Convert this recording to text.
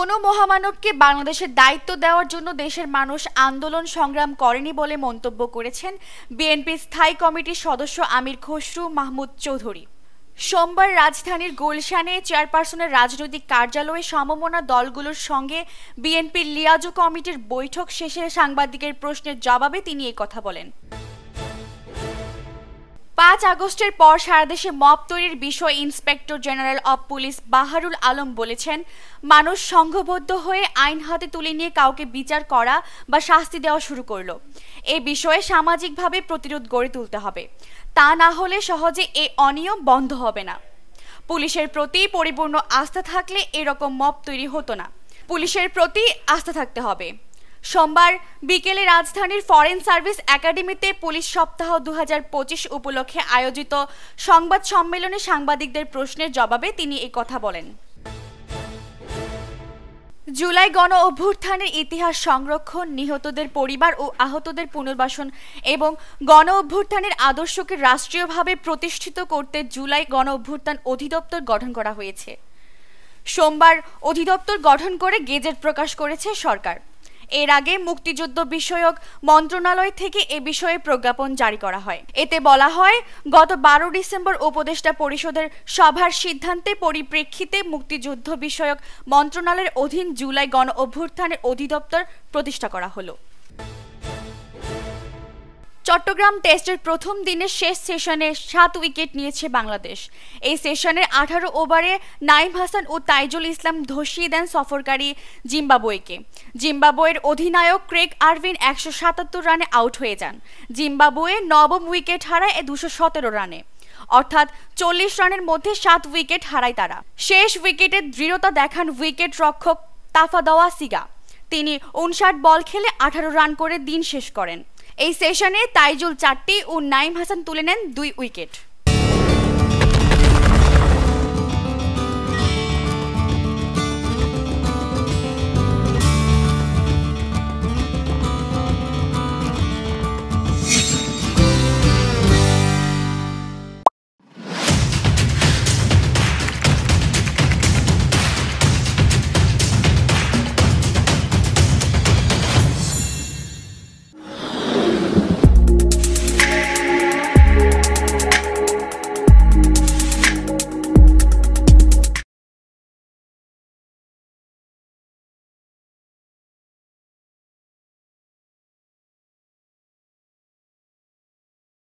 কোনো মহামানবকে বাংলাদেশের দায়িত্ব দেওয়ার জন্য দেশের মানুষ আন্দোলন সংগ্রাম করেনি বলে মন্তব্য করেছেন বিএনপির স্থায়ী কমিটির সদস্য আমির খসরু মাহমুদ চৌধুরী। সোমবার রাজধানীর গুলশানে চেয়ারপারসনের রাজনৈতিক কার্যালয়ে সমমনা দলগুলোর সঙ্গে বিএনপির লিয়াজু কমিটির বৈঠক শেষে সাংবাদিকের প্রশ্নের জবাবে তিনি এই কথা বলেন। ৫ আগস্টের পর সারা দেশে মব তৈরির বিষয়ে inspector general of police Baharul Alam বলেছেন, মানুষ সংঘবদ্ধ হয়ে আইন হাতে তুলে নিয়ে কাউকে বিচার করা বা শাস্তি দেওয়া শুরু করলো। এ বিষয়ে সামাজিকভাবে প্রতিরোধ গড়ে তুলতে হবে, তা না হলে সহজে এই অনিয়ম বন্ধ হবে না। পুলিশের প্রতি পরিপূর্ণ আস্থা থাকলে এরকম মব তৈরি হতো না। পুলিশের প্রতি আস্থা থাকতে হবে। সোমবার বিকেলে রাজধানীর ফরেন সার্ভিস একাডেমিতে পুলিশ সপ্তাহ ২০২৫ উপলক্ষে আয়োজিত সংবাদ সম্মেলনে সাংবাদিকদের প্রশ্নের জবাবে তিনি এই কথা বলেন। জুলাই গণ অভ্যুত্থানের ইতিহাস সংরক্ষণ, নিহতদের পরিবার ও আহতদের পুনর্বাসন এবং গণ অভ্যুত্থানের আদর্শকে রাষ্ট্রীয়ভাবে প্রতিষ্ঠিত করতে জুলাই গণ অভ্যুত্থান অধিদপ্তর গঠন করা হয়েছে। সোমবার অধিদপ্তর গঠন করে গেজেট প্রকাশ করেছে সরকার। এর আগে মুক্তিযুদ্ধ বিষয়ক মন্ত্রণালয় থেকে এ বিষয়ে প্রজ্ঞাপন জারি করা হয়। এতে বলা হয়, গত ১২ ডিসেম্বর উপদেষ্টা পরিষদের সভার সিদ্ধান্তের পরিপ্রেক্ষিতে মুক্তিযুদ্ধ বিষয়ক মন্ত্রণালয়ের অধীন জুলাই গণ অভ্যুত্থানের অধিদপ্তর প্রতিষ্ঠা করা হলো। চট্টগ্রাম টেস্টের প্রথম দিনের শেষ সেশনে ৭ উইকেট নিয়েছে বাংলাদেশ। এই সেশনের ১৮ ওভারে নাঈম হাসান ও তাইজুল ইসলাম ধসিয়ে দেন সফরকারী জিম্বাবুয়েকে। জিম্বাবুয়ের অধিনায়ক ক্রেগ আরভিন ১৭৭ রানে আউট হয়ে যান। জিম্বাবুয়ে নবম উইকেট হারায় ২১৭ রানে, অর্থাৎ ৪০ রানের মধ্যে ৭ উইকেট হারায় তারা। শেষ উইকেটে দৃঢ়তা দেখান উইকেট রক্ষক তাফাদাওয়া সিগা। তিনি ৫৯ বল খেলে ১৮ রান করে দিন শেষ করেন। এই সেশনে তাইজুল ৪টি ও নাঈম হাসান তুলে নেন ২ উইকেট।